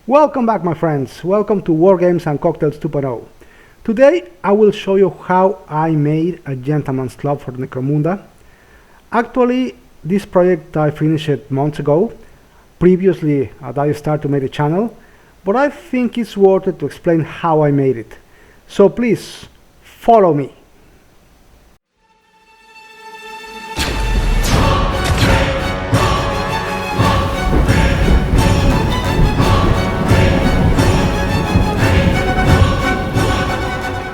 Welcome back, my friends. Welcome to Wargames and Cocktails 2.0. Today I will show you how I made a gentleman's club for NECROMUNDA. Actually, this project I finished months ago. Previously, I started to make a channel, but I think it's worth it to explain how I made it. So please, follow me.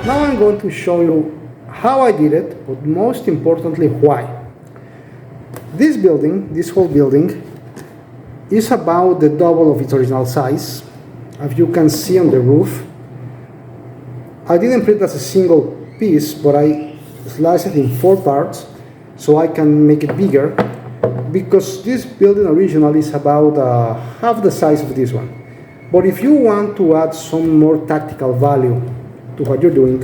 Now I'm going to show you how I did it, but most importantly why. This building, this whole building, is about the double of its original size. As you can see on the roof, I didn't print it as a single piece, but I sliced it in 4 parts so I can make it bigger, because this building originally is about half the size of this one. But if you want to add some more tactical value to what you're doing,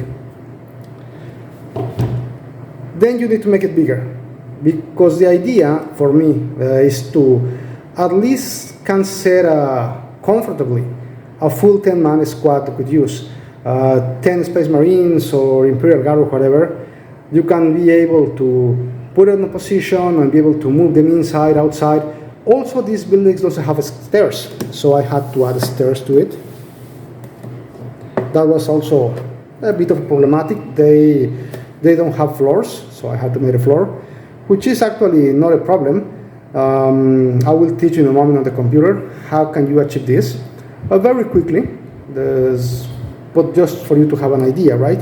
then you need to make it bigger, because the idea for me is to at least can set comfortably a full 10-man squad that could use 10 Space Marines or Imperial Guard or whatever. You can be able to put it in a position and be able to move them inside, outside. Also, these buildings also have stairs, so I had to add stairs to it. That was also a bit of problematic. They don't have floors, so I had to make a floor, which is actually not a problem. I will teach you in a moment on the computer how can you achieve this very quickly, but just for you to have an idea, right?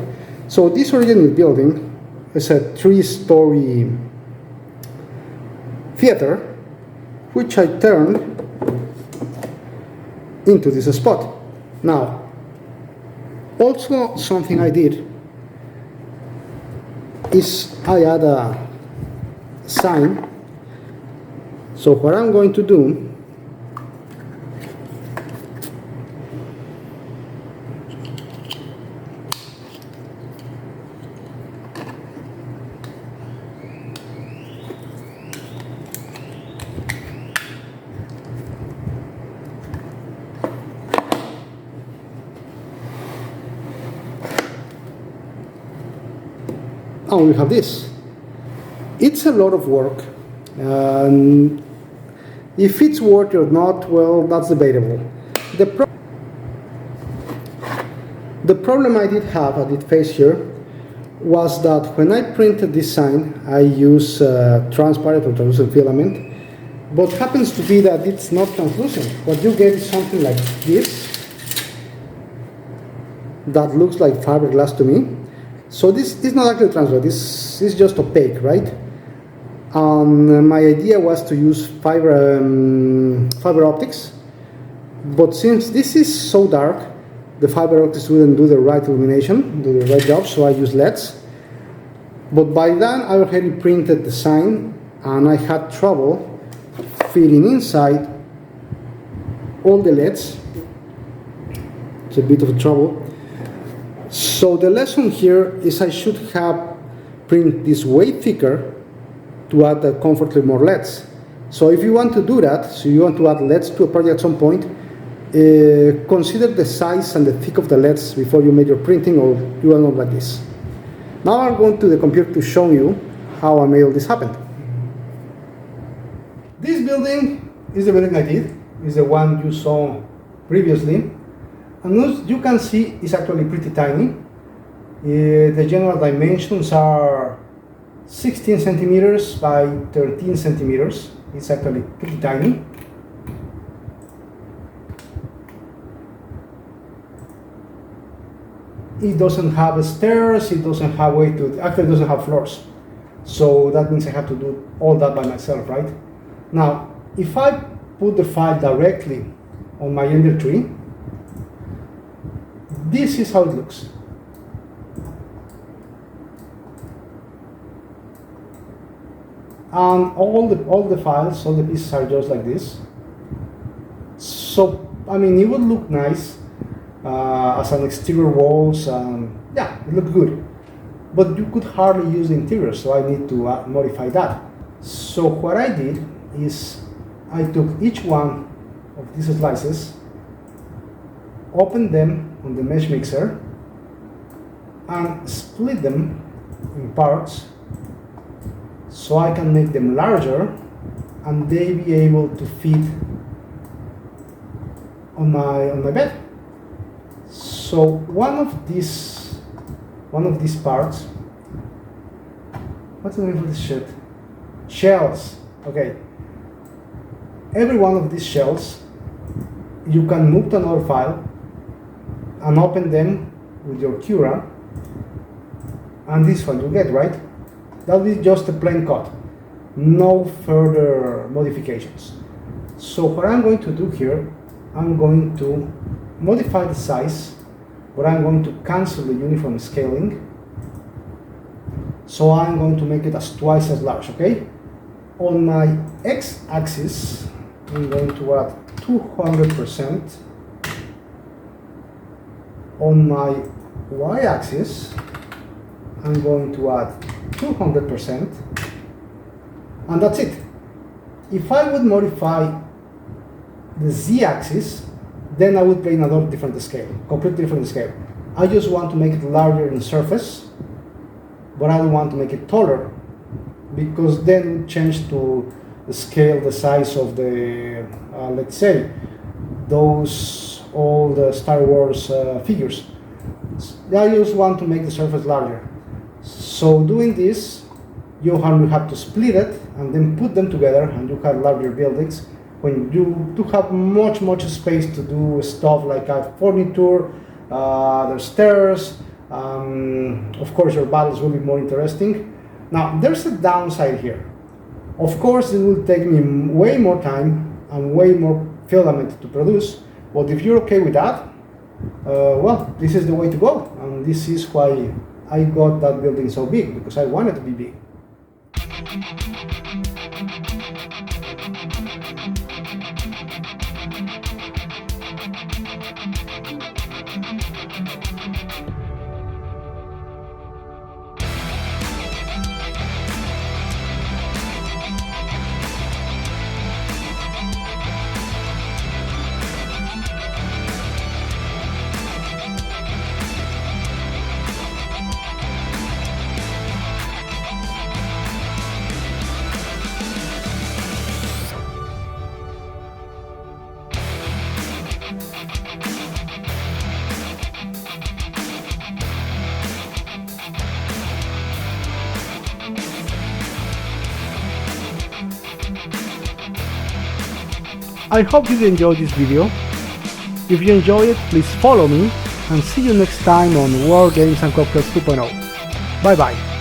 So this original building is a 3-story theater, which I turned into this spot. Now, also something I did is I add a sign. So what I'm going to do we have this. It's a lot of work. If it's worth it or not, well, that's debatable. The problem I did have, I did face here, was that when I printed this sign, I use transparent or translucent filament, but happens to be that it's not translucent. What you get is something like this, that looks like fiberglass to me. So this is not actually transparent, this is just opaque, right? My idea was to use fiber optics, but since this is so dark, the fiber optics wouldn't do the right illumination, do the right job, so I used LEDs. But by then I already printed the sign, and I had trouble fitting inside all the LEDs. It's a bit of a trouble. So the lesson here is I should have print this way thicker to add comfortably more LEDs. So if you want to do that, so you want to add LEDs to a project at some point, consider the size and the thick of the LEDs before you make your printing, or you will not like this. Now I'm going to the computer to show you how I made all this happen. This building is the building I did, is the one you saw previously. And as you can see, it's actually pretty tiny. The general dimensions are 16 centimeters by 13 centimeters. It's actually pretty tiny. It doesn't have stairs, it doesn't have way to, actually it doesn't have floors. So that means I have to do all that by myself, right? Now, if I put the file directly on my Ender tree, this is how it looks. And all the files, all the pieces are just like this. So, I mean, it would look nice as an exterior walls, and yeah, it looked good. But you could hardly use the interior, so I need to modify that. So what I did is I took each one of these slices open them on the mesh mixer and split them in parts so I can make them larger and they be able to fit on my bed. So one of these parts, what's the name of this shit? Shells. Okay. Every one of these shells you can move to another file and open them with your Cura, and this one you get, right? That is just a plain cut, no further modifications. So what I'm going to do here, I'm going to modify the size, but I'm going to cancel the uniform scaling. So I'm going to make it as twice as large, okay? On my x-axis, I'm going to add 200%. On my y-axis, I'm going to add 200%, and that's it. If I would modify the z-axis, then I would play another different scale, completely different scale. I just want to make it larger in surface, but I don't want to make it taller, because then change to scale the size of the, let's say, those all the Star Wars figures. I just want to make the surface larger. So doing this, you have to split it and then put them together, and you have larger buildings. When you do have much space to do stuff like furniture, there's stairs, of course your battles will be more interesting. Now there's a downside here. Of course it will take me way more time and way more filament to produce, but if you're okay with that, well, this is the way to go, and this is why I got that building so big, because I wanted to be big. I hope you enjoyed this video. If you enjoyed it, please follow me, and see you next time on War Games and Cocktails 2.0. Bye bye.